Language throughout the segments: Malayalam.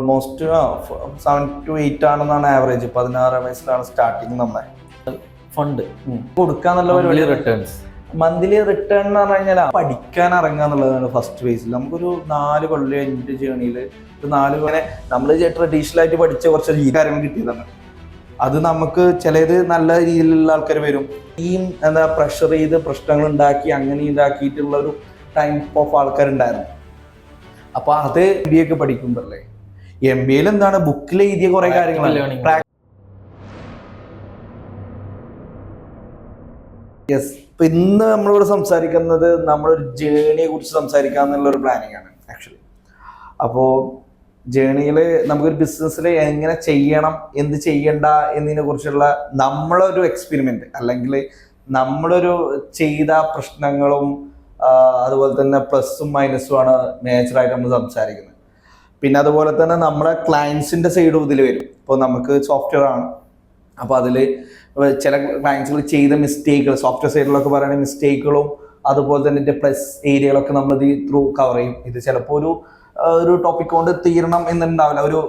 ഓൾമോസ്റ്റ് 7 to 8 ആണെന്നാണ് ആവറേജ്. 16 വയസ്സിലാണ് സ്റ്റാർട്ടിങ് നമ്മളെ ഫണ്ട് കൊടുക്കാന്നുള്ള പരിപാടി. റിട്ടേൺസ് മന്ത്ലി റിട്ടേൺ എന്ന് പറഞ്ഞു കഴിഞ്ഞാൽ പഠിക്കാൻ ഇറങ്ങുക എന്നുള്ളതാണ് ഫസ്റ്റ് ഫേസിൽ. നമുക്കൊരു 4 കൊല്ലം എൻ്റെ ജേണിയിൽ ഒരു 4 കൊല്ലം നമ്മൾ ട്രഡീഷണൽ ആയിട്ട് പഠിച്ച കുറച്ച് ഈ കാര്യങ്ങൾ കിട്ടിയതാണ്. അത് നമുക്ക് ചിലത് നല്ല രീതിയിലുള്ള ആൾക്കാർ വരും, ഈ പ്രഷർ ചെയ്ത് പ്രശ്നങ്ങൾ ഉണ്ടാക്കി അങ്ങനെ ഇതാക്കിയിട്ടുള്ള ഒരു ടൈപ്പ് ഓഫ് ആൾക്കാരുണ്ടായിരുന്നു. അപ്പൊ അത് MBA ഒക്കെ പഠിക്കുമ്പോഴല്ലേ, MBA എന്താണ് ബുക്കിൽ എഴുതിയ കുറെ കാര്യങ്ങളാണ്. യെസ്. ഇപ്പൊ ഇന്ന് നമ്മളിവിടെ സംസാരിക്കുന്നത് നമ്മളൊരു ജേണിയെ കുറിച്ച് സംസാരിക്കാന്നുള്ള ഒരു പ്ലാനിങ് ആണ് ആക്ച്വലി. അപ്പോൾ ജേണിയിൽ നമുക്കൊരു ബിസിനസ്സിൽ എങ്ങനെ ചെയ്യണം, എന്ത് ചെയ്യണ്ട എന്നതിനെ കുറിച്ചുള്ള നമ്മളൊരു എക്സ്പെരിമെന്റ്, അല്ലെങ്കിൽ നമ്മളൊരു ചെയ്ത പ്രശ്നങ്ങളും അതുപോലെ തന്നെ പ്ലസും മൈനസും ആണ് മേജറായിട്ട് നമ്മൾ സംസാരിക്കുന്നത്. പിന്നെ അതുപോലെ തന്നെ നമ്മുടെ ക്ലയൻസിന്റെ സൈഡും ഇതിൽ വരും. ഇപ്പോൾ നമുക്ക് സോഫ്റ്റ്വെയർ ആണ്, അപ്പോൾ അതിൽ ചില ക്ലയൻസുകൾ ചെയ്ത മിസ്റ്റേക്കുകൾ, സോഫ്റ്റ്വെയർ സൈഡിലൊക്കെ പറയുന്ന മിസ്റ്റേക്കുകളും അതുപോലെ തന്നെ ഇതിന്റെ പ്ലസ് ഏരിയകളൊക്കെ നമ്മൾ ഇത് ത്രൂ കവർ ചെയ്യും. ഇത് ചിലപ്പോൾ ഒരു ടോപ്പിക് കൊണ്ട് തീരണം എന്നുണ്ടാവില്ല, ഒരു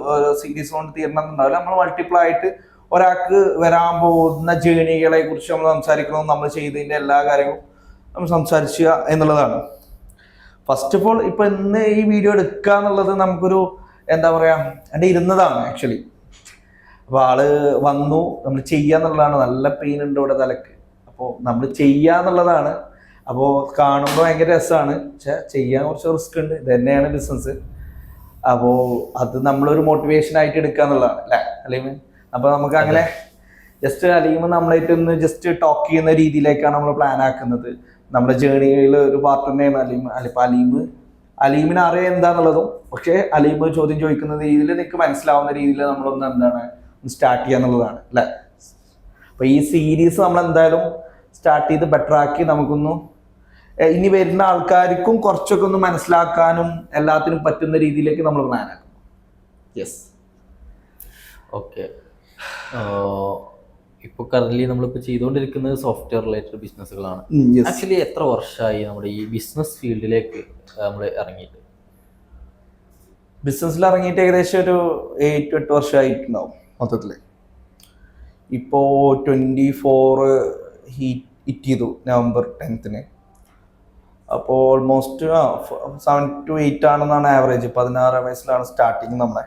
സീരീസ് കൊണ്ട് തീരണം എന്നുണ്ടാവില്ല. നമ്മൾ മൾട്ടിപ്പിൾ ആയിട്ട് ഒരാൾക്ക് വരാൻ പോകുന്ന ജേണികളെ കുറിച്ച് നമ്മൾ സംസാരിക്കണം, നമ്മൾ ചെയ്തതിൻ്റെ എല്ലാ കാര്യങ്ങളും നമ്മൾ സംസാരിക്കുക എന്നുള്ളതാണ്. ഫസ്റ്റ് ഓഫ് ഓൾ ഇപ്പൊ ഇന്ന് ഈ വീഡിയോ എടുക്കുക എന്നുള്ളത് നമുക്കൊരു എന്താ പറയാ എൻ്റെ ഇരുന്നതാണ് ആക്ച്വലി. അപ്പൊ ആള് വന്നു, നമ്മൾ ചെയ്യാന്നുള്ളതാണ്. നല്ല പെയിൻ ഉണ്ട് ഇവിടെ തലക്ക്, അപ്പോൾ നമ്മൾ ചെയ്യാന്നുള്ളതാണ്. അപ്പോൾ കാണുമ്പോൾ ഭയങ്കര രസമാണ്, പക്ഷെ ചെയ്യാൻ കുറച്ച് റിസ്ക് ഉണ്ട്. ഇത് തന്നെയാണ് ബിസിനസ്. അപ്പോൾ അത് നമ്മളൊരു മോട്ടിവേഷൻ ആയിട്ട് എടുക്കുക എന്നുള്ളതാണ് അല്ലേ അലീമ്? അപ്പോൾ നമുക്ക് അങ്ങനെ ജസ്റ്റ് അലീമ് നമ്മളായിട്ട് ഒന്ന് ജസ്റ്റ് ടോക്ക് ചെയ്യുന്ന രീതിയിലേക്കാണ് നമ്മൾ പ്ലാൻ ആക്കുന്നത്. നമ്മുടെ ജേണിയിൽ ഒരു പാർട്ട് തന്നെയാണ് അലീം. അലീമിന് അറിയാം എന്താന്നുള്ളതും, പക്ഷേ അലീമ് ചോദ്യം ചോദിക്കുന്ന രീതിയിൽ നിങ്ങൾക്ക് മനസ്സിലാവുന്ന രീതിയിൽ നമ്മളൊന്ന് എന്താണ് സ്റ്റാർട്ട് ചെയ്യുക എന്നുള്ളതാണ് അല്ലേ. അപ്പോൾ ഈ സീരീസ് നമ്മൾ എന്തായാലും സ്റ്റാർട്ട് ചെയ്ത് ബെറ്റർ ആക്കി നമുക്കൊന്ന് ഇനി വരുന്ന ആൾക്കാർക്കും കുറച്ചൊക്കെ ഒന്ന് മനസ്സിലാക്കാനും എല്ലാത്തിനും പറ്റുന്ന രീതിയിലേക്ക് നമ്മൾ പ്ലാൻ ആക്കും. യെസ്. ഓക്കെ. ഇപ്പോൾ കറന്റ് നമ്മളിപ്പോൾ ചെയ്തുകൊണ്ടിരിക്കുന്നത് സോഫ്റ്റ്വെയർ റിലേറ്റഡ് ബിസിനസ്സുകളാണ്. ആക്ച്വലി എത്ര വർഷമായി നമ്മുടെ ഈ ബിസിനസ് ഫീൽഡിലേക്ക് നമ്മൾ ഇറങ്ങിയിട്ട്? ബിസിനസ്സിൽ ഇറങ്ങിയിട്ട് ഏകദേശം ഒരു 8 to 8 വർഷമായിട്ടുണ്ടാവും മൊത്തത്തിൽ. ഇപ്പോൾ 24 ഹിറ്റ് ചെയ്തു November 10th. അപ്പോൾ ഓൾമോസ്റ്റ് 7 to 8 ആണെന്നാണ് ആവറേജ്. 16 വയസ്സിലാണ് സ്റ്റാർട്ടിങ് നമ്മളെ.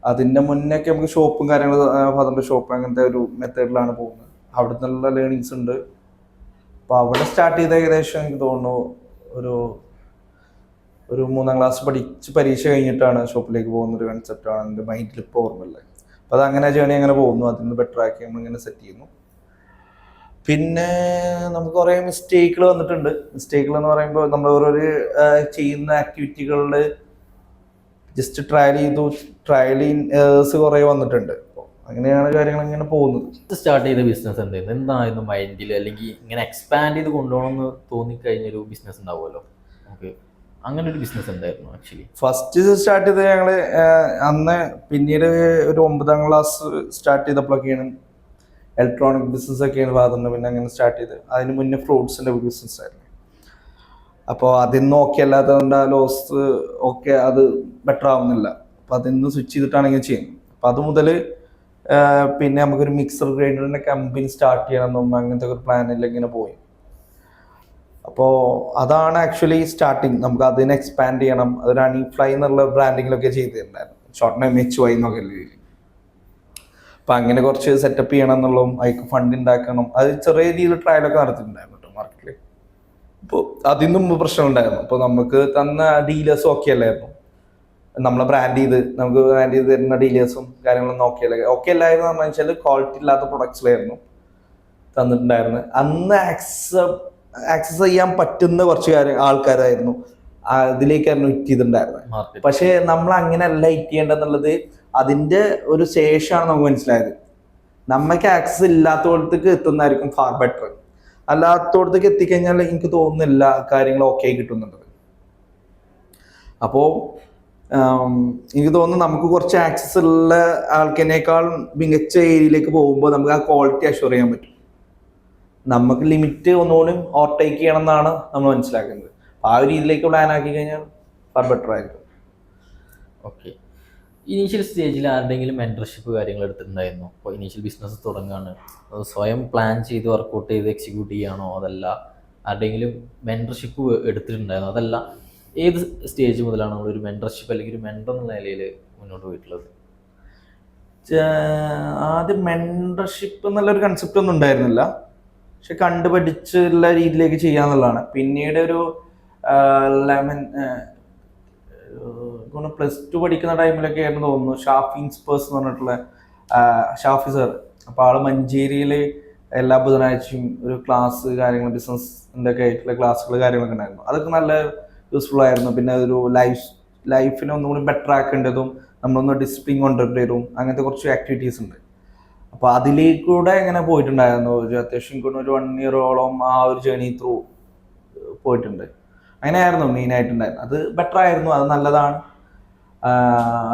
അതിൻ്റെ മുന്നേയൊക്കെ നമുക്ക് ഷോപ്പും കാര്യങ്ങളും, ഫാദറിൻ്റെ ഷോപ്പ്, അങ്ങനത്തെ ഒരു മെത്തേഡിലാണ് പോകുന്നത്. അവിടെ നിന്നുള്ള ലേണിങ്സ് ഉണ്ട്. അപ്പോൾ അവിടെ സ്റ്റാർട്ട് ചെയ്ത ഏകദേശം എനിക്ക് തോന്നുന്നു ഒരു 3ാം ക്ലാസ് പഠിച്ച് പരീക്ഷ കഴിഞ്ഞിട്ടാണ് ഷോപ്പിലേക്ക് പോകുന്നൊരു കൺസെപ്റ്റാണ് എൻ്റെ മൈൻഡിൽ ഇപ്പോൾ ഓർമ്മയുള്ളത്. അപ്പോൾ അതങ്ങനെ ജേണി അങ്ങനെ പോകുന്നു. അതിൽ നിന്ന് ബെറ്റർ ആക്കി നമ്മളിങ്ങനെ സെറ്റ് ചെയ്യുന്നു. പിന്നെ നമുക്ക് കുറേ മിസ്റ്റേക്കുകൾ വന്നിട്ടുണ്ട്. മിസ്റ്റേക്കുകൾ എന്ന് പറയുമ്പോൾ നമ്മൾ ഓരോരു ചെയ്യുന്ന ആക്ടിവിറ്റികളിൽ ജസ്റ്റ് ട്രയലിൻസ് കുറേ വന്നിട്ടുണ്ട്. അപ്പോൾ അങ്ങനെയാണ് കാര്യങ്ങൾ ഇങ്ങനെ പോകുന്നത്. സ്റ്റാർട്ട് ചെയ്ത ബിസിനസ് എന്തായിരുന്നു മൈൻഡിൽ, അല്ലെങ്കിൽ ഇങ്ങനെ എക്സ്പാൻഡ് ചെയ്ത് കൊണ്ടുപോകണമെന്ന് തോന്നിക്കഴിഞ്ഞൊരു ബിസിനസ് ഉണ്ടാവുമല്ലോ. ഓക്കെ, അങ്ങനെ ഒരു ബിസിനസ് എന്തായിരുന്നു ആക്ച്വലി? ഫസ്റ്റ് സ്റ്റാർട്ട് ചെയ്തത് ഞങ്ങൾ അന്ന്, പിന്നീട് ഒരു 9ാം ക്ലാസ് സ്റ്റാർട്ട് ചെയ്തപ്പോഴൊക്കെയാണ് ഇലക്ട്രോണിക് ബിസിനസ് ഒക്കെയാണ് ഫാദറിന്. പിന്നെ അങ്ങനെ സ്റ്റാർട്ട് ചെയ്ത് അതിന് മുന്നേ ഫ്രൂട്ട്സിൻ്റെ ബിസിനസ് ആയിരുന്നു. അപ്പോൾ അതിന്ന് ഓക്കെ അല്ലാത്തതുകൊണ്ട് ആ ലോസ് ഒക്കെ അത് ബെറ്റർ ആവുന്നില്ല. അപ്പോൾ അതിന്ന് സ്വിച്ച് ചെയ്തിട്ടാണെങ്കിൽ ചെയ്യുന്നത്. അപ്പം അത് മുതൽ പിന്നെ നമുക്കൊരു മിക്സർ ഗ്രൈൻഡറിൻ്റെ കമ്പനി സ്റ്റാർട്ട് ചെയ്യണമെന്നും അങ്ങനത്തെ ഒരു പ്ലാനിൽ ഇങ്ങനെ പോയി. അപ്പോൾ അതാണ് ആക്ച്വലി സ്റ്റാർട്ടിങ്. നമുക്ക് അതിനെ എക്സ്പാൻഡ് ചെയ്യണം. അത് ഹണിഫ്ലൈ എന്നുള്ള ബ്രാൻഡിങ്ങിലൊക്കെ ചെയ്തിട്ടുണ്ടായിരുന്നു, ഷോർട്ട് നെയിം HY എന്നൊക്കെ രീതിയിൽ. അപ്പം അങ്ങനെ കുറച്ച് സെറ്റപ്പ് ചെയ്യണം എന്നുള്ളതും അതിക്ക് ഫണ്ട് ഉണ്ടാക്കണം. അത് ചെറിയ രീതിയിൽ ട്രയലൊക്കെ നടത്തിയിട്ടുണ്ടായിരുന്നു കേട്ടോ മാർക്കറ്റിൽ. ഇപ്പോൾ അതിന് മുമ്പ് പ്രശ്നമുണ്ടായിരുന്നു. അപ്പോൾ നമുക്ക് തന്ന ഡീലേഴ്സും ഓക്കെ അല്ലായിരുന്നു. നമ്മളെ ബ്രാൻഡ് ചെയ്ത് തരുന്ന ഡീലേഴ്സും കാര്യങ്ങളൊന്നും ഓക്കെ അല്ലായിരുന്നു എന്ന് വെച്ചാൽ ക്വാളിറ്റി ഇല്ലാത്ത പ്രൊഡക്ട്സിലായിരുന്നു തന്നിട്ടുണ്ടായിരുന്നു. അന്ന് ആക്സസ് ചെയ്യാൻ പറ്റുന്ന കുറച്ച് ആൾക്കാരായിരുന്നു അതിലേക്കായിരുന്നു ഹിറ്റ് ചെയ്തിട്ടുണ്ടായിരുന്നത്. പക്ഷേ നമ്മൾ അങ്ങനെയല്ല ഹിറ്റ് ചെയ്യേണ്ടതെന്നുള്ളത് അതിൻ്റെ ഒരു ശേഷമാണ് നമുക്ക് മനസ്സിലായത്. നമുക്ക് ആക്സസ് ഇല്ലാത്തടത്തേക്ക് എത്തുന്നതായിരിക്കും ഫാർ ബെറ്റർ. അല്ലാത്തടത്തേക്ക് എത്തിക്കഴിഞ്ഞാൽ എനിക്ക് തോന്നുന്നില്ല കാര്യങ്ങൾ ഓക്കെ ആയി കിട്ടുന്നുണ്ട്. അപ്പോൾ എനിക്ക് തോന്നുന്നു നമുക്ക് കുറച്ച് ആക്സസ് ഉള്ള ആൾക്കാരേക്കാൾ മികച്ച ഏരിയയിലേക്ക് പോകുമ്പോൾ നമുക്ക് ആ ക്വാളിറ്റി അഷ്വർ ചെയ്യാൻ പറ്റും. നമുക്ക് ലിമിറ്റ് ഒന്നുകൂടി ഓവർടേക്ക് ചെയ്യണം എന്നാണ് നമ്മൾ മനസ്സിലാക്കുന്നത്. ആ ഒരു രീതിയിലേക്ക് പ്ലാൻ ആക്കി കഴിഞ്ഞാൽ ഫാർ ബെറ്റർ ആയിരിക്കും. ഓക്കെ. ഇനീഷ്യൽ സ്റ്റേജിൽ ആരുടെയെങ്കിലും മെൻറ്റർഷിപ്പ് കാര്യങ്ങൾ എടുത്തിട്ടുണ്ടായിരുന്നു? അപ്പോൾ ഇനീഷ്യൽ ബിസിനസ് തുടങ്ങുകയാണ്, അത് സ്വയം പ്ലാൻ ചെയ്ത് വർക്കൗട്ട് ചെയ്ത് എക്സിക്യൂട്ട് ചെയ്യുകയാണോ, അതല്ല ആരുടെയെങ്കിലും മെൻറ്റർഷിപ്പ് എടുത്തിട്ടുണ്ടായിരുന്നു? അതല്ല ഏത് സ്റ്റേജ് മുതലാണ് നമ്മളൊരു മെൻറ്റർഷിപ്പ് അല്ലെങ്കിൽ ഒരു മെൻറ്റർ എന്നുള്ള നിലയിൽ മുന്നോട്ട് പോയിട്ടുള്ളത്? ആദ്യം മെൻറ്റർഷിപ്പ് എന്നുള്ളൊരു കൺസെപ്റ്റ് ഒന്നും ഉണ്ടായിരുന്നില്ല. പക്ഷെ കണ്ടുപഠിച്ചുള്ള രീതിയിലേക്ക് ചെയ്യാന്നുള്ളതാണ്. പിന്നീട് ഒരു 11 +2 പഠിക്കുന്ന ടൈമിലൊക്കെ ആയിരുന്നു തോന്നുന്നു ഷാഫി ഇൻസ്പേഴ്സ് എന്ന് പറഞ്ഞിട്ടുള്ള ഷാഫി സാർ. അപ്പോൾ ആള് മഞ്ചേരിയിൽ എല്ലാ ബുധനാഴ്ചയും ഒരു ക്ലാസ് കാര്യങ്ങൾ ബിസിനസ്സിൻ്റെ ഒക്കെ ആയിട്ടുള്ള ക്ലാസ്സുകൾ കാര്യങ്ങളൊക്കെ ഉണ്ടായിരുന്നു. അതൊക്കെ നല്ല യൂസ്ഫുൾ ആയിരുന്നു. പിന്നെ ഒരു ലൈഫിനെ ഒന്നുകൂടി ബെറ്റർ ആക്കേണ്ടതും നമ്മളൊന്ന് ഡിസിപ്ലിൻ കൊണ്ടുവരും, അങ്ങനത്തെ കുറച്ച് ആക്ടിവിറ്റീസ് ഉണ്ട്. അപ്പോൾ അതിലേക്കൂടെ ഇങ്ങനെ പോയിട്ടുണ്ടായിരുന്നു. ഒരു അത്യാവശ്യം ഒരു 1 ഇയറോളം ആ ഒരു ജേർണി ത്രൂ പോയിട്ടുണ്ട്. അങ്ങനെയായിരുന്നു മെയിനായിട്ടുണ്ടായിരുന്നു. അത് ബെറ്റർ ആയിരുന്നു, അത് നല്ലതാണ്. ആ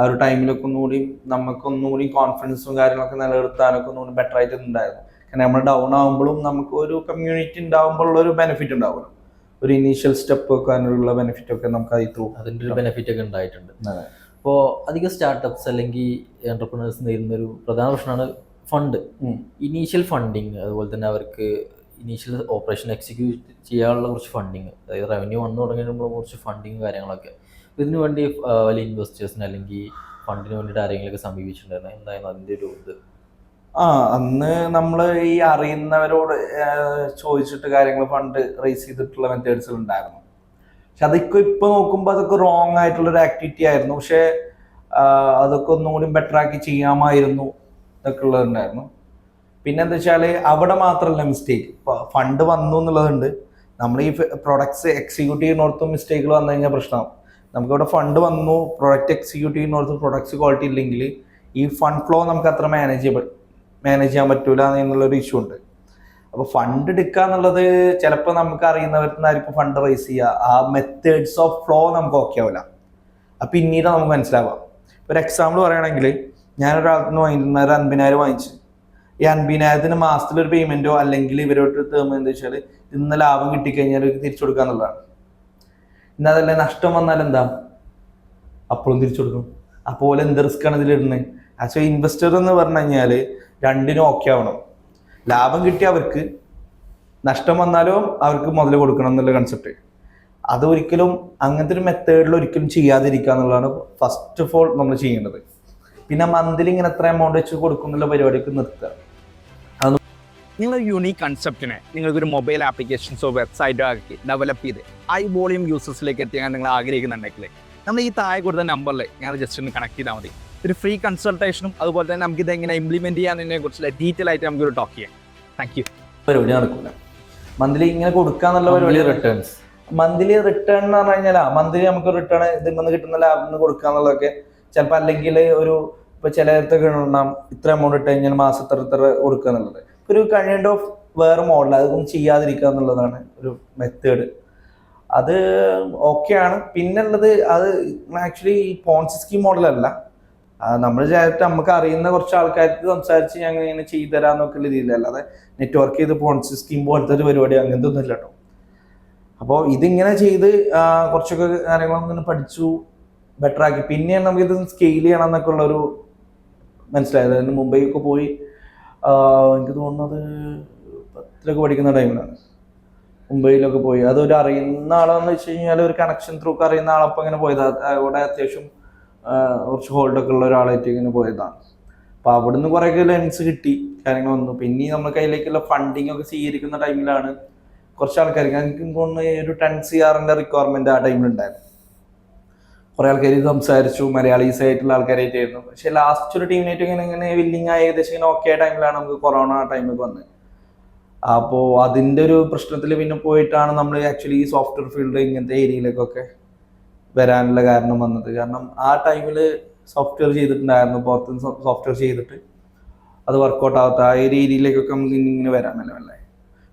ഒരു ടൈമിലൊക്കെ ഒന്നുകൂടി നമുക്കൊന്നുകൂടി കോൺഫിഡൻസും കാര്യങ്ങളൊക്കെ നിലനിർത്താനൊക്കെ ഒന്നുകൂടി ബെറ്റർ ആയിട്ട് ഉണ്ടായിരുന്നു. കാരണം നമ്മൾ ഡൗൺ ആകുമ്പോഴും നമുക്ക് ഒരു കമ്മ്യൂണിറ്റി ഉണ്ടാകുമ്പോഴുള്ളൊരു ബെനിഫിറ്റ് ഉണ്ടാവുമല്ലോ. ഒരു ഇനീഷ്യൽ സ്റ്റെപ്പ് വെക്കാനുള്ള ബെനിഫിറ്റ് ഒക്കെ നമുക്ക് അതിൻ്റെ ഒരു ബെനിഫിറ്റ് ഒക്കെ ഉണ്ടായിട്ടുണ്ട്. അപ്പോൾ അധികം സ്റ്റാർട്ടപ്സ് അല്ലെങ്കിൽ എന്റർപ്രണേഴ്സ് നേരിടുന്ന ഒരു പ്രധാന പ്രശ്നമാണ് ഫണ്ട്, ഇനീഷ്യൽ ഫണ്ടിങ്. അതുപോലെ തന്നെ അവർക്ക് ഇനീഷ്യൽ ഓപ്പറേഷൻ എക്സിക്യൂട്ട് ചെയ്യാനുള്ള കുറച്ച് ഫണ്ടിങ്, അതായത് റവന്യൂ വന്നു തുടങ്ങിയപ്പോൾ കുറച്ച് ഫണ്ടിങ് കാര്യങ്ങളൊക്കെ. ഇതിനു വേണ്ടി വലിയ ഇൻവെസ്റ്റേഴ്സിന് അല്ലെങ്കിൽ ഫണ്ടിന് വേണ്ടിയിട്ട് ആരെങ്കിലുമൊക്കെ സമീപിച്ചിട്ടുണ്ടായിരുന്നു? എന്തായിരുന്നു അതിൻ്റെ ഒരു ഇത്? അന്ന് നമ്മൾ ഈ അറിയുന്നവരോട് ചോദിച്ചിട്ട് കാര്യങ്ങൾ ഫണ്ട് റേസ് ചെയ്തിട്ടുള്ള മെത്തേഡ്സ് ഉണ്ടായിരുന്നു. പക്ഷെ അതൊക്കെ ഇപ്പൊ നോക്കുമ്പോൾ അതൊക്കെ റോങ് ആയിട്ടുള്ളൊരു ആക്ടിവിറ്റി ആയിരുന്നു. പക്ഷെ അതൊക്കെ ഒന്നും കൂടി ബെറ്റർ ആക്കി ചെയ്യാമായിരുന്നു എന്നൊക്കെ ഉള്ളതുണ്ടായിരുന്നു. പിന്നെ എന്താ വെച്ചാൽ അവിടെ മാത്രമല്ല മിസ്റ്റേക്ക്, ഫണ്ട് വന്നു എന്നുള്ളതുണ്ട്. നമ്മൾ ഈ പ്രൊഡക്ട്സ് എക്സിക്യൂട്ട് ചെയ്യുന്നിടത്തും മിസ്റ്റേക്കുകൾ വന്നു കഴിഞ്ഞാൽ പ്രശ്നമാകും. നമുക്കിവിടെ ഫണ്ട് വന്നു, പ്രൊഡക്റ്റ് എക്സിക്യൂട്ട് ചെയ്യുന്നിടത്തും പ്രൊഡക്ട്സ് ക്വാളിറ്റി ഇല്ലെങ്കിൽ ഈ ഫണ്ട് ഫ്ലോ നമുക്ക് അത്ര മാനേജ് ചെയ്യാൻ പറ്റൂല എന്നുള്ളൊരു ഇഷ്യൂ ഉണ്ട്. അപ്പോൾ ഫണ്ട് എടുക്കുക എന്നുള്ളത് ചിലപ്പോൾ നമുക്ക് അറിയുന്നവർക്കായിരിക്കും ഫണ്ട് റേസ് ചെയ്യുക. ആ മെത്തേഡ്സ് ഓഫ് ഫ്ലോ നമുക്ക് ഓക്കെ ആവില്ല. അത് പിന്നീട് നമുക്ക് മനസ്സിലാവാം. ഒരു എക്സാമ്പിൾ പറയുകയാണെങ്കിൽ ഞാനൊരാൾക്ക് നിന്ന് വാങ്ങിക്കുന്ന 50,000 വാങ്ങിച്ചു. ഈ 50,000 മാസത്തിലൊരു പേയ്മെന്റോ അല്ലെങ്കിൽ ഇവരോട്ട് തേർമ എന്താ വെച്ചാൽ ഇന്ന് ലാഭം കിട്ടിക്കഴിഞ്ഞാൽ തിരിച്ചു കൊടുക്കുക എന്നുള്ളതാണ്. ഇന്ന് അതല്ലേ നഷ്ടം വന്നാൽ എന്താ, അപ്പോഴും തിരിച്ചു കൊടുക്കും. അപ്പോൾ എന്ത് റിസ്ക് ആണ് ഇതിലിടുന്നത്? ആക്ച്വലി ഇൻവെസ്റ്റർ എന്ന് പറഞ്ഞു കഴിഞ്ഞാൽ രണ്ടിനും ഓക്കെ ആവണം. ലാഭം കിട്ടിയ അവർക്ക്, നഷ്ടം വന്നാലും അവർക്ക് മുതൽ കൊടുക്കണം എന്നുള്ള കൺസെപ്റ്റ്. അത് ഒരിക്കലും അങ്ങനത്തെ ഒരു മെത്തേഡിൽ ഒരിക്കലും ചെയ്യാതിരിക്കുക എന്നുള്ളതാണ് ഫസ്റ്റ് ഓഫ് ഓൾ നമ്മൾ ചെയ്യേണ്ടത്. പിന്നെ മന്ത്ലി ഇങ്ങനെ എത്ര എമൗണ്ട് വെച്ച് കൊടുക്കുന്നുള്ള പരിപാടിക്ക് നിർത്തുക. നിങ്ങളൊരു യൂണീക്ക് കൺസെപ്റ്റിനെ നിങ്ങൾക്കൊരു മൊബൈൽ ആപ്ലിക്കേഷൻസോ വെബ്സൈറ്റോ ആക്കി ഡെവലപ്പ് ചെയ്ത് ഹൈ വോളിയം യൂസേഴ്സിലേക്ക് എത്തിക്കാൻ നിങ്ങൾ ആഗ്രഹിക്കുന്നുണ്ടെങ്കിൽ നമ്മൾ ഈ താഴെ കൊടുത്ത നമ്പറിൽ ഞങ്ങൾ ജസ്റ്റ് ഒന്ന് കണക്ട് ചെയ്താൽ മതി. ഒരു ഫ്രീ കൺസൾട്ടേഷനും അതുപോലെ തന്നെ നമുക്ക് ഇത് എങ്ങനെ ഇംപ്ലിമെന്റ് ചെയ്യാന്നതിനെ കുറിച്ചുള്ള ഡീറ്റെയിൽ ആയിട്ട് നമുക്കൊരു ടോക്ക് ചെയ്യാം. Thank you. പരിപാടി നടക്കില്ല. മന്ത്ലി ഇങ്ങനെ കൊടുക്കാന്നുള്ള പരിപാടി, റിട്ടേൺസ് മന്ത്ലി റിട്ടേൺ എന്ന് പറഞ്ഞു കഴിഞ്ഞാൽ മന്ത്ലി നമുക്ക് റിട്ടേൺ ഇതിൽ നിന്ന് കിട്ടുന്ന ലാഭം നിന്ന് കൊടുക്കാന്നുള്ളതൊക്കെ ചിലപ്പോൾ അല്ലെങ്കിൽ ഒരു ഇപ്പൊ ചിലർത്തൊക്കെ ഉണ്ടാകും ഇത്ര എമൗണ്ട് ഇട്ട് കഴിഞ്ഞാൽ മാസം ഇത്ര കൊടുക്കുക എന്നുള്ളത്. ഒരു കൈൻഡ് ഓഫ് വേറെ മോഡൽ, അതൊന്നും ചെയ്യാതിരിക്കുക എന്നുള്ളതാണ് ഒരു മെത്തേഡ്. അത് ഓക്കെയാണ്. പിന്നെ ഉള്ളത് അത് ആക്ച്വലി ഈ പോൺസി സ്കീം മോഡലല്ല. നമ്മൾ ചേർത്ത് നമുക്ക് അറിയുന്ന കുറച്ച് ആൾക്കാർക്ക് സംസാരിച്ച് ഞങ്ങൾ ഇങ്ങനെ ചെയ്തു തരാന്നൊക്കെ രീതിയിൽ, അല്ലാതെ നെറ്റ്വർക്ക് ചെയ്ത് പോൺസി സ്കീം പോലത്തെ ഒരു പരിപാടി അങ്ങനത്തെ ഒന്നും ഇല്ല കേട്ടോ. അപ്പോൾ ഇതിങ്ങനെ ചെയ്ത് കുറച്ചൊക്കെ കാര്യങ്ങളൊക്കെ പഠിച്ചു ബെറ്റർ ആക്കി പിന്നെയാണ് നമുക്കിത് സ്കെയിൽ ചെയ്യണം എന്നൊക്കെ ഉള്ളൊരു മനസ്സിലായത്. അതിന് മുംബൈയൊക്കെ പോയി എനിക്ക് തോന്നുന്നത് 10th പഠിക്കുന്ന ടൈമിലാണ് മുംബൈയിലൊക്കെ പോയി. അതൊരു അറിയുന്ന ആളെന്ന് വെച്ച് കഴിഞ്ഞാൽ ഒരു കണക്ഷൻ ത്രൂ അറിയുന്ന ആളപ്പം ഇങ്ങനെ പോയത്. അവിടെ അത്യാവശ്യം കുറച്ച് ഹോൾഡൊക്കെ ഉള്ള ഒരാളായിട്ട് ഇങ്ങനെ പോയതാണ്. അപ്പോൾ അവിടുന്ന് കുറേയൊക്കെ ലെൻസ് കിട്ടി, കാര്യങ്ങൾ വന്നു. പിന്നെ നമ്മൾ കയ്യിലേക്കുള്ള ഫണ്ടിങ് ഒക്കെ സ്വീകരിക്കുന്ന ടൈമിലാണ് കുറച്ച് ആൾക്കാർക്ക് എനിക്ക് തോന്നുന്നു ഒരു 10 CR റിക്വയർമെന്റ് ആ ടൈമിലുണ്ടായിരുന്നു. കുറേ ആൾക്കാർ സംസാരിച്ചു, മലയാളീസ് ആയിട്ടുള്ള ആൾക്കാരായിട്ടായിരുന്നു. പക്ഷെ ലാസ്റ്റ് ഒരു ടീമിനായിട്ട് ഇങ്ങനെ വില്ലിങ് ആയ ഏകദേശം ഇങ്ങനെ ഓക്കെ ടൈമിലാണ് നമുക്ക് കൊറോണ ടൈമിൽ വന്നത്. അപ്പോൾ അതിൻ്റെ ഒരു പ്രശ്നത്തിൽ പിന്നെ പോയിട്ടാണ് നമ്മൾ ആക്ച്വലി ഈ സോഫ്റ്റ്വെയർ ഫീൽഡ് ഇങ്ങനത്തെ ഏരിയയിലേക്കൊക്കെ വരാനുള്ള കാരണം വന്നത്. കാരണം ആ ടൈമിൽ സോഫ്റ്റ്വെയർ ചെയ്തിട്ടുണ്ടായിരുന്നു, പുറത്തുനിന്ന് സോഫ്റ്റ്വെയർ ചെയ്തിട്ട് അത് വർക്കൗട്ട് ആവാത്ത ആ ഒരു ഏരിയയിലേക്കൊക്കെ നമുക്ക് ഇങ്ങനെ വരാമല്ലോ അല്ലേ.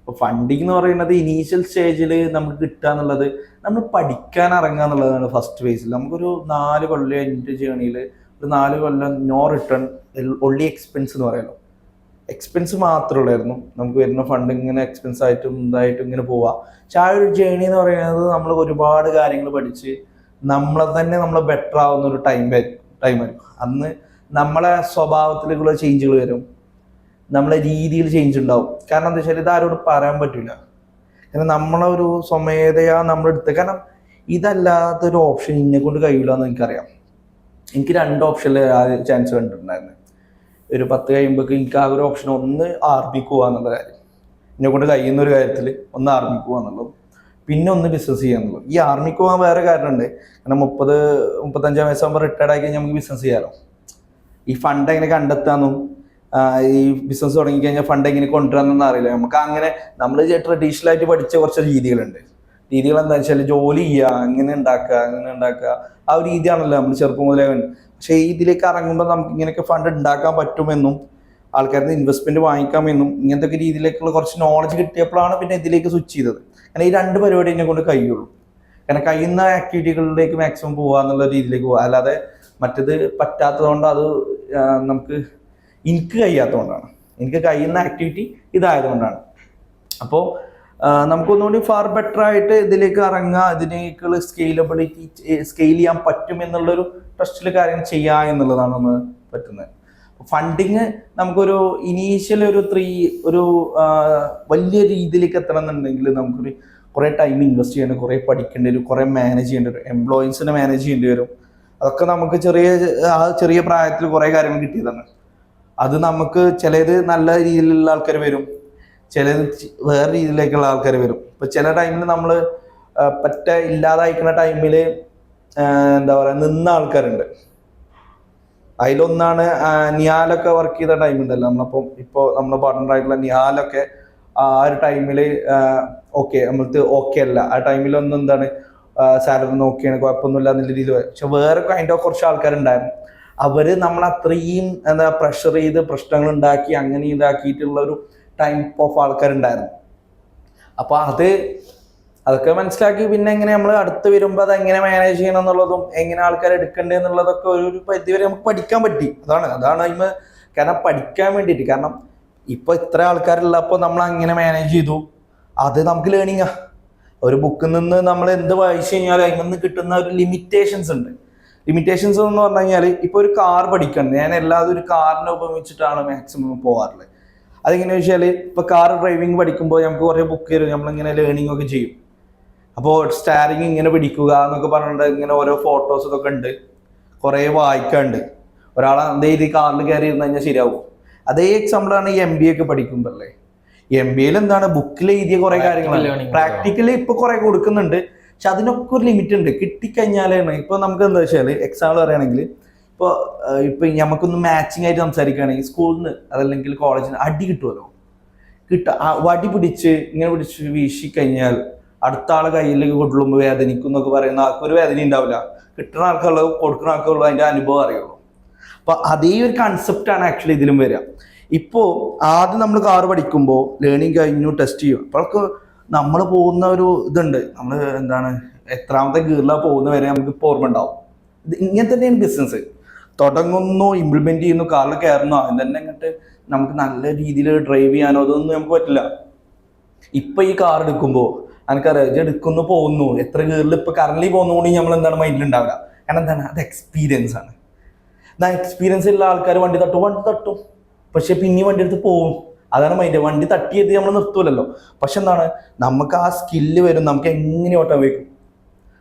അപ്പോൾ ഫണ്ടിങ് എന്ന് പറയുന്നത് ഇനീഷ്യൽ സ്റ്റേജിൽ നമുക്ക് കിട്ടുക എന്നുള്ളത് നമ്മൾ പഠിക്കാൻ ഇറങ്ങുക എന്നുള്ളതാണ് ഫസ്റ്റ് ഫേസിൽ. നമുക്കൊരു 4 കൊല്ലം എൻ്റെ ജേണിയിൽ ഒരു 4 കൊല്ലം നോ റിട്ടേൺ ഒൺലി എക്സ്പെൻസ് എന്ന് പറയുമല്ലോ. എക്സ്പെൻസ് മാത്രമേ ഉള്ളായിരുന്നു. നമുക്ക് വരുന്ന ഫണ്ട് ഇങ്ങനെ എക്സ്പെൻസ് ആയിട്ടും ഇതായിട്ടും ഇങ്ങനെ പോവാം. പക്ഷെ ആ ഒരു ജേണി എന്ന് പറയുന്നത് നമ്മൾ ഒരുപാട് കാര്യങ്ങൾ പഠിച്ച് നമ്മളെ ബെറ്റർ ആവുന്ന ഒരു ടൈം ആയിരിക്കും. ടൈം ആയിരിക്കും. അന്ന് നമ്മളെ സ്വഭാവത്തിലേക്കുള്ള ചേഞ്ചുകൾ വരും, നമ്മളെ രീതിയിൽ ചേഞ്ച് ഉണ്ടാവും. കാരണം എന്താ വെച്ചാൽ ഇത് ആരോട് പറയാൻ പറ്റില്ല. കാരണം നമ്മളെ ഒരു സ്വമേധയാ നമ്മളെടുത്ത്, കാരണം ഇതല്ലാത്തൊരു ഓപ്ഷൻ ഇന്നെ കൊണ്ട് കഴിയില്ല എന്ന് എനിക്കറിയാം. എനിക്ക് 2 ഓപ്ഷനിൽ ആ ചാൻസ് കണ്ടിട്ടുണ്ടായിരുന്നു. ഒരു 10 കഴിയുമ്പോൾ എനിക്ക് ആ ഒരു ഓപ്ഷൻ, ഒന്ന് ആർമിക്ക് പോകാന്നുള്ള കാര്യം, എന്നെ കൊണ്ട് കഴിയുന്ന ഒരു കാര്യത്തിൽ ഒന്ന് ആർമിക്ക് പോകാന്നുള്ളൂ, പിന്നെ ഒന്ന് ബിസിനസ് ചെയ്യാന്നുള്ളൂ. ഈ ആർമിക്ക് പോകാൻ വേറെ കാരണമുണ്ട്. കാരണം 30-35 വയസ്സാകുമ്പോൾ റിട്ടയർഡ് ആക്കി കഴിഞ്ഞാൽ നമുക്ക് ബിസിനസ് ചെയ്യാമല്ലോ. ഈ ഫണ്ട് എങ്ങനെ കണ്ടെത്താമെന്നും ഈ ബിസിനസ് തുടങ്ങിക്കഴിഞ്ഞാൽ ഫണ്ട് എങ്ങനെ കൊണ്ടുവരാമെന്നൊന്നും അറിയില്ല നമുക്ക്. അങ്ങനെ നമ്മൾ ട്രഡീഷണൽ ആയിട്ട് പഠിച്ച കുറച്ച് രീതികളുണ്ട്. രീതികൾ എന്താ വെച്ചാൽ ജോലി ചെയ്യുക, അങ്ങനെ ഉണ്ടാക്കുക, ആ ഒരു രീതിയാണല്ലോ നമ്മൾ ചെറുപ്പം മുതലേ വേണ്ടത്. പക്ഷേ ഇതിലേക്ക് ഇറങ്ങുമ്പോൾ നമുക്ക് ഇങ്ങനെയൊക്കെ ഫണ്ട് ഉണ്ടാക്കാൻ പറ്റുമെന്നും ആൾക്കാരുടെ ഇൻവെസ്റ്റ്മെന്റ് വാങ്ങിക്കാമെന്നും ഇങ്ങനത്തെ ഒക്കെ രീതിയിലേക്കുള്ള കുറച്ച് നോളജ് കിട്ടിയപ്പോഴാണ് പിന്നെ ഇതിലേക്ക് സ്വിച്ച് ചെയ്തത്. കാരണം ഈ 2 പരിപാടി എന്നെ കൊണ്ട് കഴിയുള്ളൂ. കാരണം കഴിയുന്ന ആക്ടിവിറ്റികളിലേക്ക് മാക്സിമം പോകുക എന്നുള്ള രീതിയിലേക്ക് പോകുക, അല്ലാതെ മറ്റത് പറ്റാത്തതുകൊണ്ട് അത് നമുക്ക് എനിക്ക് കഴിയാത്തതുകൊണ്ടാണ്. എനിക്ക് കഴിയുന്ന ആക്ടിവിറ്റി ഇതായതുകൊണ്ടാണ്. അപ്പോൾ നമുക്കൊന്നുകൂടി ഫാർ ബെറ്റർ ആയിട്ട് ഇതിലേക്ക് ഇറങ്ങുക, ഇതിനേക്കുള്ള സ്കെയിൽ ചെയ്യാൻ പറ്റും എന്നുള്ളൊരു ട്രസ്റ്റിൽ കാര്യങ്ങൾ ചെയ്യുക എന്നുള്ളതാണ് നമ്മൾ പറ്റുന്നത്. ഫണ്ടിങ് നമുക്കൊരു ഇനീഷ്യൽ ഒരു വലിയ രീതിയിലേക്ക് എത്തണം എന്നുണ്ടെങ്കിൽ നമുക്കൊരു കുറേ ടൈം ഇൻവെസ്റ്റ് ചെയ്യേണ്ടി, കുറേ പഠിക്കേണ്ടി വരും, കുറേ മാനേജ് ചെയ്യേണ്ടി വരും, എംപ്ലോയീസിനെ മാനേജ് ചെയ്യേണ്ടി വരും. അതൊക്കെ നമുക്ക് ചെറിയ പ്രായത്തിൽ കുറേ കാര്യങ്ങൾ കിട്ടിയതാണ്. അത് നമുക്ക് ചിലത് നല്ല രീതിയിലുള്ള ആൾക്കാർ വരും, ചിലത് വേറെ രീതിയിലേക്കുള്ള ആൾക്കാർ വരും. ഇപ്പൊ ചില ടൈമിൽ നമ്മൾ ഇല്ലാതായിക്കുന്ന ടൈമിൽ എന്താ പറയുക നിന്ന ആൾക്കാരുണ്ട്. അതിലൊന്നാണ് നിയാലൊക്കെ വർക്ക് ചെയ്ത ടൈം ഉണ്ടല്ലോ നമ്മളപ്പം. ഇപ്പോൾ നമ്മളെ പാർട്ട്ണറായിട്ടുള്ള നിയാലൊക്കെ ആ ഒരു ടൈമിൽ നമ്മൾക്ക് ഓക്കെ അല്ല, ആ ടൈമിലൊന്നും എന്താണ് സാലറി നോക്കിയാണ് കുഴപ്പമൊന്നുമില്ല എന്നുള്ള രീതിയിൽ. പക്ഷെ വേറെ കുറച്ച് ആൾക്കാരുണ്ടായിരുന്നു. അവര് നമ്മളത്രയും പ്രഷർ ചെയ്ത് പ്രശ്നങ്ങൾ ഉണ്ടാക്കി അങ്ങനെ ഇതാക്കിയിട്ടുള്ള ഒരു ടൈപ്പ് ഓഫ് ആൾക്കാരുണ്ടായിരുന്നു. അപ്പൊ അതൊക്കെ മനസ്സിലാക്കി പിന്നെ എങ്ങനെ നമ്മൾ അടുത്ത് വരുമ്പോൾ അത് എങ്ങനെ മാനേജ് ചെയ്യണം എന്നുള്ളതും എങ്ങനെ ആൾക്കാരെ എടുക്കണ്ടേ എന്നുള്ളതൊക്കെ ഒരു പരിധി വരെ നമുക്ക് പഠിക്കാൻ പറ്റി. അതാണ് അതിന് കാരണം പഠിക്കാൻ വേണ്ടിയിട്ട്. കാരണം ഇപ്പൊ ഇത്ര ആൾക്കാരുള്ളപ്പോൾ നമ്മൾ അങ്ങനെ മാനേജ് ചെയ്തു, അത് നമുക്ക് ലേണിംഗാ. ഒരു ബുക്കിൽ നിന്ന് നമ്മൾ എന്ത് വായിച്ചു കഴിഞ്ഞാലും അതിൽ നിന്ന് കിട്ടുന്ന ഒരു ലിമിറ്റേഷൻസ് ഉണ്ട്. ലിമിറ്റേഷൻസ് എന്ന് പറഞ്ഞു കഴിഞ്ഞാൽ ഇപ്പൊ ഒരു കാർ പഠിക്കണം, ഞാൻ എല്ലാതും ഒരു കാറിനെ ഉപയോഗിച്ചിട്ടാണ് മാക്സിമം പോകാറുള്ളത്. അതെങ്ങനെയാ വെച്ചാൽ ഇപ്പൊ കാർ ഡ്രൈവിംഗ് പഠിക്കുമ്പോൾ നമുക്ക് കുറേ ബുക്ക് തരും, നമ്മളിങ്ങനെ ലേണിംഗ് ഒക്കെ ചെയ്യും. അപ്പോൾ സ്റ്റാരിങ് ഇങ്ങനെ പിടിക്കുക എന്നൊക്കെ പറഞ്ഞിട്ട് ഇങ്ങനെ ഓരോ ഫോട്ടോസ് ഇതൊക്കെ ഉണ്ട്, കുറേ വായിക്കാണ്ട്. ഒരാളെ അതേ രീതി കാറിൽ കയറി ഇരുന്ന് കഴിഞ്ഞാൽ ശരിയാവും. അതേ എക്സാമ്പിളാണ് ഈ MBA ഒക്കെ പഠിക്കുമ്പോൾ അല്ലേ. MBAയിൽ എന്താണ് ബുക്കിൽ എഴുതിയ കുറെ കാര്യങ്ങളാണ്, പ്രാക്ടിക്കലി ഇപ്പൊ കുറെ കൊടുക്കുന്നുണ്ട്. പക്ഷെ അതിനൊക്കെ ഒരു ലിമിറ്റ് ഉണ്ട്. കിട്ടിക്കഴിഞ്ഞാലാണ് ഇപ്പൊ നമുക്ക് എന്താ വെച്ചാൽ എക്സാമ്പിൾ പറയുകയാണെങ്കിൽ ഇപ്പൊ നമുക്കൊന്ന് മാച്ചിങ് ആയിട്ട് സംസാരിക്കുകയാണെങ്കിൽ സ്കൂളിൽ നിന്ന് അതല്ലെങ്കിൽ കോളേജിൽ നിന്ന് അടി കിട്ടുമല്ലോ. വടി പിടിച്ച് വീശി കഴിഞ്ഞാൽ അടുത്ത ആളെ കയ്യിലേക്ക് കൊണ്ടുള്ളുമ്പോൾ വേദനിക്കും എന്നൊക്കെ പറയുന്ന ആൾക്കൊരു വേദന ഉണ്ടാവില്ല. കിട്ടുന്ന ആൾക്കുള്ളത് കൊടുക്കുന്ന ആൾക്കുള്ളത് അതിന്റെ അനുഭവം അറിയുള്ളൂ. അപ്പൊ അതേ ഒരു കൺസെപ്റ്റാണ് ആക്ച്വലി ഇതിലും വരിക. ഇപ്പോ ആദ്യം നമ്മൾ കാർ പഠിക്കുമ്പോൾ ലേണിംഗ് കഴിഞ്ഞു ടെസ്റ്റ് ചെയ്യും. അപ്പോഴൊക്കെ നമ്മൾ പോകുന്ന ഒരു ഇതുണ്ട്, നമ്മൾ എത്രാമത്തെ ഗിയറിലാണ് പോകുന്ന വരെ നമുക്ക് ഇപ്പോൾ ഓർമ്മ ഉണ്ടാവും. ഇങ്ങനെ തന്നെയാണ് ബിസിനസ്. തുടങ്ങുന്നു, ഇംപ്ലിമെന്റ് ചെയ്യുന്നു, കാറിൽ കയറുന്നു, അതിന് തന്നെ ഇങ്ങോട്ട് നമുക്ക് നല്ല രീതിയിൽ ഡ്രൈവ് ചെയ്യാനോ അതൊന്നും നമുക്ക് പറ്റില്ല. ഇപ്പൊ ഈ കാർ എടുക്കുമ്പോൾ എനിക്കറിയാം എടുക്കുന്നു പോകുന്നു, എത്ര ഗിയറിൽ ഇപ്പൊ കറന്റ് പോകുന്നതുകൊണ്ട് നമ്മൾ മൈൻഡിൽ ഉണ്ടാവില്ല. കാരണം അത് എക്സ്പീരിയൻസ് ആണ്. എക്സ്പീരിയൻസ് ഉള്ള ആൾക്കാർ വണ്ടി തട്ടും, പക്ഷെ പിന്നെ വണ്ടി എടുത്ത് പോകും. അതാണ് മൈൻഡ്. വണ്ടി തട്ടിയത് നമ്മൾ നിർത്തൂലല്ലോ. പക്ഷെ നമുക്ക് ആ സ്കില്ല് വരും, നമുക്ക് എങ്ങനെ ഓട്ടം വയ്ക്കും.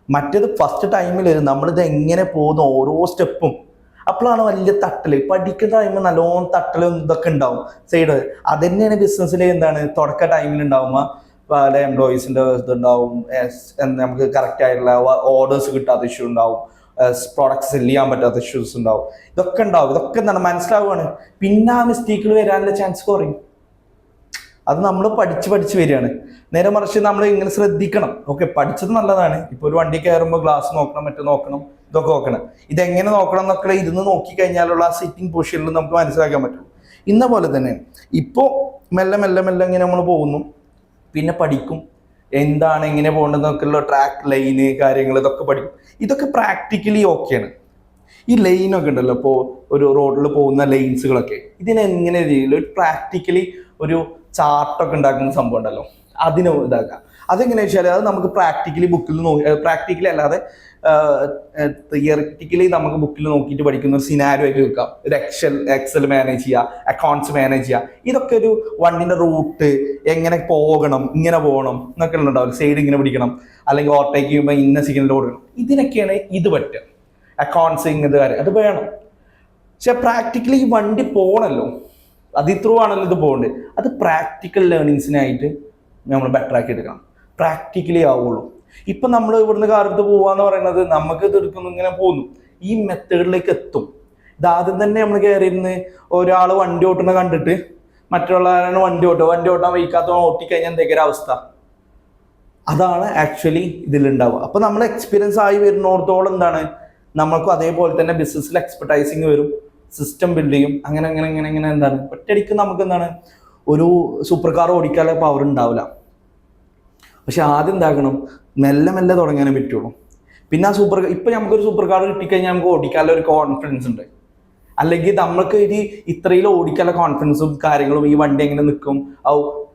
മറ്റേത് ഫസ്റ്റ് ടൈമിൽ നമ്മളിത് എങ്ങനെ പോകുന്ന ഓരോ സ്റ്റെപ്പും അപ്പോഴാണ് വലിയ തട്ടല്. പഠിക്കുന്ന ടൈമിൽ നല്ലോണം തട്ടലും ഇതൊക്കെ ഉണ്ടാവും സൈഡ്. അത് തന്നെയാണ് ബിസിനസ്സിൽ തുടക്ക ടൈമിൽ ഉണ്ടാവുമ്പോൾ പല എംപ്ലോയീസിന്റെ ഇതുണ്ടാവും, നമുക്ക് കറക്റ്റ് ആയിട്ടുള്ള ഓർഡേഴ്സ് കിട്ടാത്ത ഇഷ്യൂ ഉണ്ടാവും, പ്രോഡക്റ്റ് സെല് ചെയ്യാൻ പറ്റാത്ത ഇഷ്യൂസ് ഉണ്ടാവും. ഇതൊക്കെ ഇതൊക്കെ മനസ്സിലാവുകയാണ്. പിന്നെ ആ മിസ്റ്റേക്കുകൾ വരാനുള്ള ചാൻസ് കുറയും. അത് നമ്മൾ പഠിച്ച് വരികയാണ്. നേരെ മറിച്ച് നമ്മൾ ഇങ്ങനെ ശ്രദ്ധിക്കണം. ഓക്കെ, പഠിച്ചത് നല്ലതാണ്. ഇപ്പൊ ഒരു വണ്ടി കയറുമ്പോൾ ഗ്ലാസ് നോക്കണം, മറ്റേ നോക്കണം, ഇതൊക്കെ നോക്കണം. ഇതെങ്ങനെ നോക്കണം എന്നൊക്കെ ഇരുന്ന് നോക്കി കഴിഞ്ഞാലുള്ള ആ സിറ്റിംഗ് പൊസിഷനിൽ നമുക്ക് മനസ്സിലാക്കാൻ പറ്റും. ഇന്ന പോലെ തന്നെ ഇപ്പോൾ മെല്ലെ ഇങ്ങനെ നമ്മൾ പോകുന്നു, പിന്നെ പഠിക്കും എങ്ങനെ പോകേണ്ടതെന്നൊക്കെയുള്ള ട്രാക്ക് ലൈന് കാര്യങ്ങൾ ഇതൊക്കെ പഠിക്കും. ഇതൊക്കെ പ്രാക്ടിക്കലി ഓക്കെയാണ്. ഈ ലൈനൊക്കെ ഉണ്ടല്ലോ, ഇപ്പോൾ ഒരു റോഡിൽ പോകുന്ന ലൈൻസുകളൊക്കെ ഇതിനെങ്ങനെ രീതിയിൽ പ്രാക്ടിക്കലി ഒരു ചാർട്ടൊക്കെ ഉണ്ടാക്കുന്ന സംഭവം ഉണ്ടല്ലോ, അതിന് ഇതാക്കാം. അതെങ്ങനെയാ വെച്ചാൽ അത് നമുക്ക് പ്രാക്ടിക്കലി ബുക്കിൽ പ്രാക്ടിക്കലി അല്ലാതെ തിയറിറ്റിക്കലി നമുക്ക് ബുക്കിൽ നോക്കിയിട്ട് പഠിക്കുന്ന ഒരു സിനാരിയോ ആയിട്ട് വെക്കാം. ഒരു എക്സൽ മാനേജ് ചെയ്യുക, അക്കൗണ്ട്സ് മാനേജ് ചെയ്യുക, ഇതൊക്കെ ഒരു വണ്ടിന്റെ റൂട്ട് എങ്ങനെ പോകണം, ഇങ്ങനെ പോകണം എന്നൊക്കെ ഉണ്ടാവില്ല. സൈഡ് ഇങ്ങനെ പിടിക്കണം, അല്ലെങ്കിൽ ഓവർടേക്ക് ചെയ്യുമ്പോൾ ഇന്ന സിഗ്നൽ കൊടുക്കണം. ഇതിനൊക്കെയാണ് ഇത് പറ്റുക. അക്കൗണ്ട്സ് ഇങ്ങനത്തെ കാര്യം അത് വേണം. പക്ഷെ പ്രാക്ടിക്കലി ഈ വണ്ടി പോകണല്ലോ, ത്രൂ ആണല്ലോ ഇത് പോകേണ്ടത്. അത് പ്രാക്ടിക്കൽ ലേണിങ്സിനായിട്ട് നമ്മൾ ബെറ്റർ ആക്കി എടുക്കണം. പ്രാക്ടിക്കലി ആവുള്ളൂ. ഇപ്പം നമ്മൾ ഇവിടുന്ന് കാറെടുത്ത് പോവാന്ന് പറയുന്നത് നമുക്ക് ഇത് എടുക്കുന്നു ഇങ്ങനെ പോകുന്നു, ഈ മെത്തേഡിലേക്ക് എത്തും. ഇതാദ്യം തന്നെ നമ്മൾ കയറിയിരുന്ന് ഒരാൾ വണ്ടി ഓട്ടുന്ന കണ്ടിട്ട് മറ്റുള്ളവരാണ് വണ്ടി ഓട്ടാൻ വയ്ക്കാത്ത ഓട്ടിക്കഴിഞ്ഞാൽ എന്തൊക്കെ അവസ്ഥ. അതാണ് ആക്ച്വലി ഇതിലുണ്ടാവുക. അപ്പം നമ്മൾ എക്സ്പീരിയൻസ് ആയി വരുന്നിടത്തോളം എന്താണ്, നമ്മൾക്കും അതേപോലെ തന്നെ ബിസിനസ്സിൽ എക്സ്പെർട്ടൈസിങ് വരും, സിസ്റ്റം ബിൽഡ് ചെയ്യും. അങ്ങനെ അങ്ങനെ അങ്ങനെ അങ്ങനെ എന്താണ് ഒറ്റയടിക്ക് നമുക്ക് എന്താണ് ഒരു സൂപ്പർ കാർ ഓടിക്കാനുള്ള പവർ ഉണ്ടാവില്ല. പക്ഷെ ആദ്യം എന്താക്കണം, മെല്ലെ മെല്ലെ തുടങ്ങാനേ പറ്റുള്ളൂ. പിന്നെ ആ ഇപ്പം നമുക്കൊരു സൂപ്പർ കാർ കിട്ടിക്കഴിഞ്ഞാൽ നമുക്ക് ഓടിക്കാനുള്ള ഒരു കോൺഫിഡൻസ് ഉണ്ട്. അല്ലെങ്കിൽ നമ്മൾക്ക് ഇത്രയിൽ ഓടിക്കാനുള്ള കോൺഫിഡൻസും കാര്യങ്ങളും, ഈ വണ്ടി എങ്ങനെ നിൽക്കും,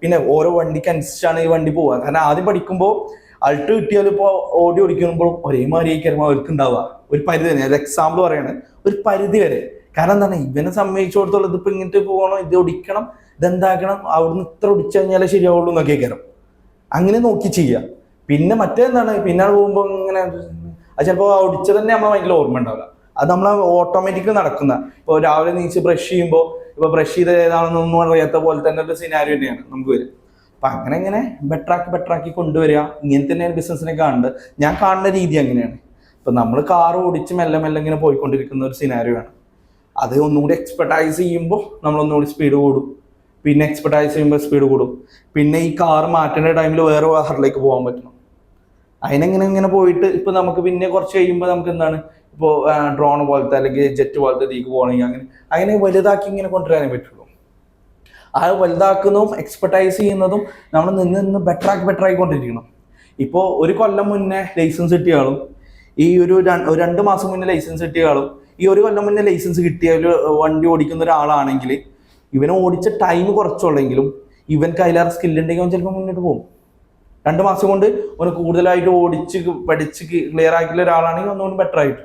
പിന്നെ ഓരോ വണ്ടിക്ക് അനുസരിച്ചാണ് ഈ വണ്ടി പോവുക. കാരണം ആദ്യം പഠിക്കുമ്പോൾ അൾട്ട് കിട്ടിയാലും ഇപ്പോൾ ഓടിക്കുമ്പോൾ ഒരേമാതിരി ആയിരിക്കും അവർക്ക് ഉണ്ടാവുക. ഒരു പരിധി വരെ, അത് എക്സാമ്പിൾ പറയാണ്, ഒരു പരിധി വരെ. കാരണം എന്താണ്, ഇവനെ സമ്മതിച്ചിടത്തോളം ഇതിപ്പോൾ ഇങ്ങോട്ട് പോകണം, ഇത് ഓടിക്കണം, ഇതെന്താക്കണം, അവിടുന്ന് ഇത്ര ഓടിച്ചു കഴിഞ്ഞാലേ ശരിയാവുള്ളൂ എന്നൊക്കെ കയറും. അങ്ങനെ നോക്കി ചെയ്യുക. പിന്നെ മറ്റേന്താണ്, പിന്നെ പോകുമ്പോൾ ഇങ്ങനെ അത് ചിലപ്പോൾ ഓടിച്ചത് തന്നെ നമ്മളെ ഭയങ്കര ഓർമ്മ ഉണ്ടാവില്ല. അത് നമ്മൾ ഓട്ടോമാറ്റിക്കലി നടക്കുന്ന. ഇപ്പോൾ രാവിലെ നീച്ച് ബ്രഷ് ചെയ്യുമ്പോൾ ഇപ്പോൾ ബ്രഷ് ചെയ്ത് ഏതാണെന്നൊന്നും അറിയാത്ത പോലെ തന്നെ ഒരു സിനാരിയോ തന്നെയാണ് നമുക്ക് വരും. അപ്പം അങ്ങനെ ഇങ്ങനെ ബെറ്ററാക്കി കൊണ്ടുവരിക. ഇങ്ങനെ തന്നെയാണ് ബിസിനസ്സിനെ കാണുന്നത്. ഞാൻ കാണുന്ന രീതി അങ്ങനെയാണ്. ഇപ്പം നമ്മൾ കാർ ഓടിച്ച് മെല്ലെ മെല്ലെ ഇങ്ങനെ പോയിക്കൊണ്ടിരിക്കുന്ന ഒരു സിനാരിയോ ആണ്. അത് ഒന്നുകൂടി എക്സ്പെർട്ടൈസ് ചെയ്യുമ്പോൾ നമ്മളൊന്നുകൂടി സ്പീഡ് കൂടും. പിന്നെ എക്സ്പെർട്ടൈസ് ചെയ്യുമ്പോൾ സ്പീഡ് കൂടും. പിന്നെ ഈ കാർ മാറ്റേണ്ട ടൈമിൽ വേറെ കാറിലേക്ക് പോകാൻ പറ്റണം. അതിനെങ്ങനെ ഇങ്ങനെ പോയിട്ട് ഇപ്പം നമുക്ക് പിന്നെ കുറച്ച് കഴിയുമ്പോൾ നമുക്ക് എന്താണ്, ഇപ്പോൾ ഡ്രോൺ പോലത്തെ അല്ലെങ്കിൽ ജെറ്റ് പോലത്തെ ഇതിലേക്ക് പോകണമെങ്കിൽ അങ്ങനെ വലുതാക്കി ഇങ്ങനെ കൊണ്ടുവരാനേ പറ്റുള്ളൂ. ആ വലുതാക്കുന്നതും എക്സ്പെർട്ടൈസ് ചെയ്യുന്നതും നമ്മൾ നിന്ന് ബെറ്ററായിക്കൊണ്ടിരിക്കണം. ഇപ്പോൾ ഒരു കൊല്ലം മുന്നേ ലൈസൻസ് കിട്ടിയാലും ഈ ഒരു 2 മാസം മുന്നേ ലൈസൻസ് കിട്ടിയാലും ഈ ഒരു കൊല്ലം മുന്നേ ലൈസൻസ് കിട്ടിയ ഒരു വണ്ടി ഓടിക്കുന്ന ഒരാളാണെങ്കിൽ ഇവനെ ഓടിച്ച ടൈം കുറച്ചുള്ളെങ്കിലും ഇവൻക്ക് അതിലേറെ സ്കില്ലുണ്ടെങ്കിൽ അവൻ ചിലപ്പോൾ മുന്നോട്ട് പോകും. 2 മാസം കൊണ്ട് അവന് കൂടുതലായിട്ട് പഠിച്ച് ക്ലിയർ ആക്കിയുള്ള ഒരാളാണെങ്കിൽ ഒന്നുകൂടി ബെറ്റർ ആയിട്ട്